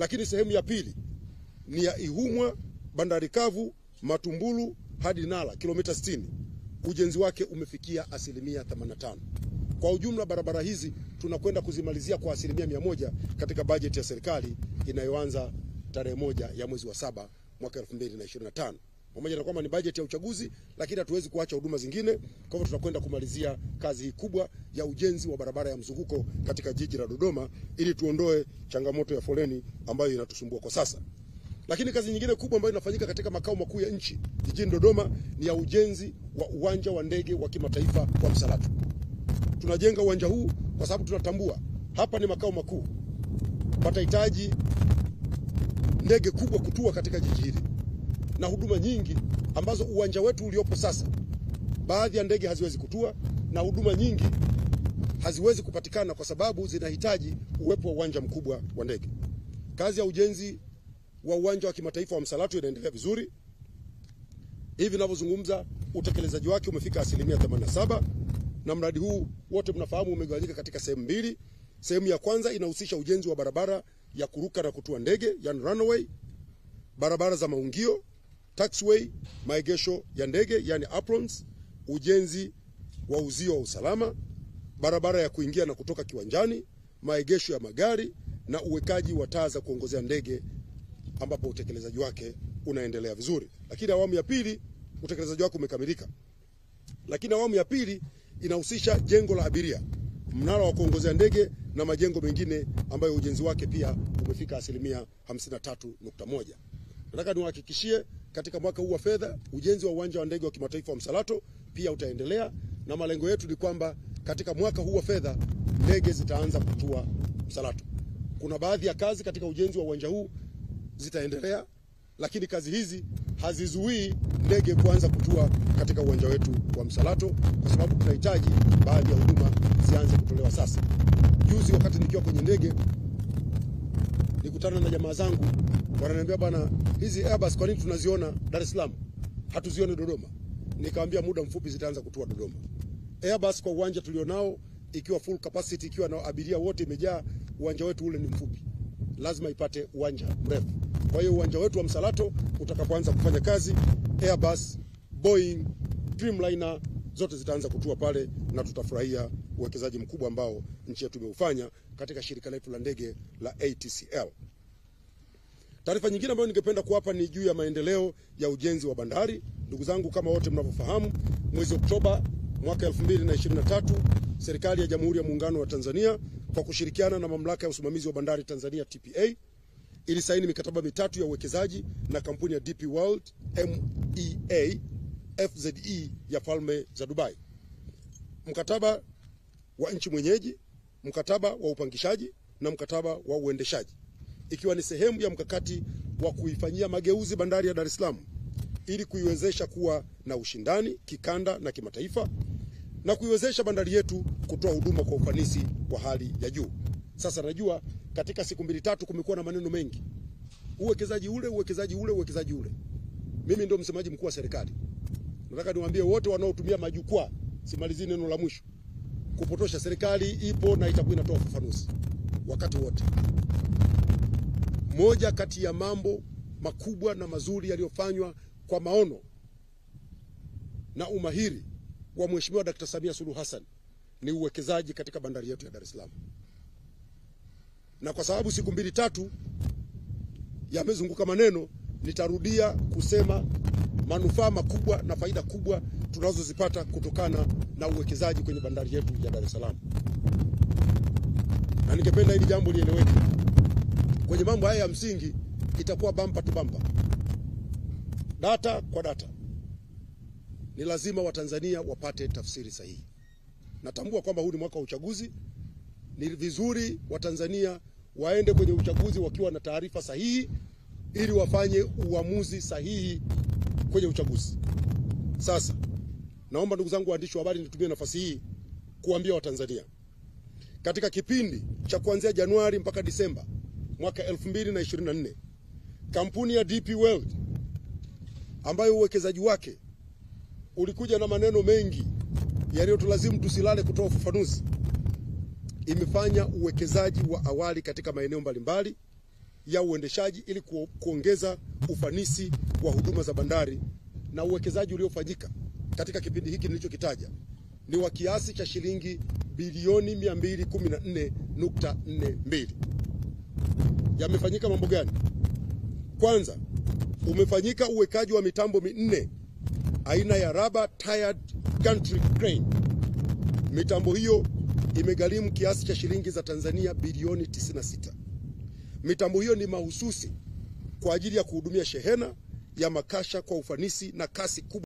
Lakini sehemu ya pili ni ya Ihumwa, bandari kavu, Matumbulu hadi Nala, kilomita 60. Ujenzi wake umefikia 85%. Kwa ujumla barabara hizi tunakwenda kuzimalizia kwa 100% katika bajeti ya serikali inayoanza tarehe 1 ya mwezi wa 7 mwaka 2025. Pamoja na kwamba ni bajeti ya uchaguzi, lakini hatuwezi kuacha huduma zingine. Kwa hivyo tunakwenda kumalizia kazi hii kubwa ya ujenzi wa barabara ya mzunguko katika jiji la Dodoma ili tuondoe changamoto ya foleni ambayo inatusumbua kwa sasa. Lakini kazi nyingine kubwa ambayo inafanyika katika makao makuu ya nchi jijini Dodoma ni ya ujenzi wa uwanja wa ndege wa kimataifa wa Msalato. Tunajenga uwanja huu kwa sababu tunatambua hapa ni makao makuu. Patahitaji ndege kubwa kutua katika jiji hili na huduma nyingi ambazo uwanja wetu uliopo sasa, baadhi ya ndege haziwezi kutua na huduma nyingi haziwezi kupatikana kwa sababu zinahitaji uwepo wa uwanja mkubwa wa ndege. Kazi ya ujenzi wa uwanja wa kimataifa wa Msalato inaendelea vizuri. Hivi ninavyozungumza utekelezaji wake umefika 87%, na mradi huu wote mnafahamu umegawanyika katika sehemu mbili. Sehemu ya kwanza inahusisha ujenzi wa barabara ya kuruka na kutua ndege, yani runway, barabara za maungio, taxiway, maegesho ya ndege yani aprons, ujenzi wa uzio wa usalama, barabara ya kuingia na kutoka kiwanjani, maegesho ya magari na uwekaji wa taa za kuongozea ndege, ambapo utekelezaji wake unaendelea vizuri. Lakini awamu ya pili utekelezaji wake umekamilika. Lakini awamu ya pili inahusisha jengo la abiria, mnara wa kuongozea ndege na majengo mengine ambayo ujenzi wake pia umefika 53.1%. Nataka niwahakikishie katika mwaka huu wa fedha ujenzi wa uwanja wa ndege wa kimataifa wa Msalato pia utaendelea, na malengo yetu ni kwamba katika mwaka huu wa fedha ndege zitaanza kutua Msalato. Kuna baadhi ya kazi katika ujenzi wa uwanja huu zitaendelea, lakini kazi hizi hazizuii ndege kuanza kutua katika uwanja wetu wa Msalato kwa sababu tunahitaji baadhi ya huduma zianze kutolewa sasa. Juzi wakati nikiwa kwenye ndege nikutana na jamaa zangu, wananiambia bwana, hizi Airbus kwa nini tunaziona Dar es Salaam hatuzione Dodoma? Nikamwambia muda mfupi zitaanza kutua Dodoma. Airbus kwa uwanja tulionao ikiwa full capacity, ikiwa na abiria wote imejaa, uwanja wetu ule ni mfupi, lazima ipate uwanja mrefu. Kwa hiyo uwanja wetu wa Msalato utakapoanza kufanya kazi, Airbus, Boeing, Dreamliner zote zitaanza kutua pale, na tutafurahia uwekezaji mkubwa ambao nchi yetu imeufanya katika shirika letu la ndege la ATCL. Taarifa nyingine ambayo ningependa kuwapa ni juu ya maendeleo ya ujenzi wa bandari. Ndugu zangu, kama wote mnavyofahamu, mwezi Oktoba mwaka 2023 serikali ya Jamhuri ya Muungano wa Tanzania kwa kushirikiana na mamlaka ya usimamizi wa bandari Tanzania TPA ilisaini mikataba 3 ya uwekezaji na kampuni ya DP World MEA FZE ya Falme za Dubai. Mkataba wa nchi mwenyeji, mkataba wa upangishaji na mkataba wa uendeshaji, ikiwa ni sehemu ya mkakati wa kuifanyia mageuzi bandari ya Dar es Salaam ili kuiwezesha kuwa na ushindani kikanda na kimataifa na kuiwezesha bandari yetu kutoa huduma kwa ufanisi wa hali ya juu. Sasa najua katika siku 2-3 kumekuwa na maneno mengi. Uwekezaji ule, uwekezaji ule, uwekezaji ule. Mimi ndio msemaji mkuu wa serikali. Nataka niwaambie wote wanaotumia majukwaa, simalizi neno la mwisho, kupotosha serikali ipo na itakuwa inatoa ufafanuzi wakati wote. Moja kati ya mambo makubwa na mazuri yaliyofanywa kwa maono na umahiri wa Mheshimiwa Dr. Samia Suluhu Hassan ni uwekezaji katika bandari yetu ya Dar es Salaam. Na kwa sababu siku 2-3 yamezunguka maneno, nitarudia kusema manufaa makubwa na faida kubwa tunazozipata kutokana na uwekezaji kwenye bandari yetu ya Dar es Salaam. Na ningependa hili jambo lieleweke. Kwenye mambo haya ya msingi itakuwa bumper to bumper, data kwa data. Ni lazima Watanzania wapate tafsiri sahihi. Natambua kwamba huu ni mwaka wa uchaguzi. Ni vizuri Watanzania waende kwenye uchaguzi wakiwa na taarifa sahihi ili wafanye uamuzi sahihi kwenye uchaguzi. Sasa naomba ndugu zangu waandishi wa habari nitumie nafasi hii kuambia Watanzania, katika kipindi cha kuanzia Januari mpaka Disemba mwaka 2024, kampuni ya DP World ambayo uwekezaji wake ulikuja na maneno mengi yaliyotulazimu tusilale kutoa ufafanuzi, imefanya uwekezaji wa awali katika maeneo mbalimbali ya uendeshaji ili kuongeza ufanisi wa huduma za bandari, na uwekezaji uliofanyika katika kipindi hiki nilichokitaja ni wa kiasi cha shilingi bilioni 214.42. Yamefanyika mambo gani? Kwanza, umefanyika uwekaji wa mitambo minne aina ya rubber tired gantry crane. Mitambo hiyo imegharimu kiasi cha shilingi za Tanzania bilioni 96. Mitambo hiyo ni mahususi kwa ajili ya kuhudumia shehena ya makasha kwa ufanisi na kasi kubwa.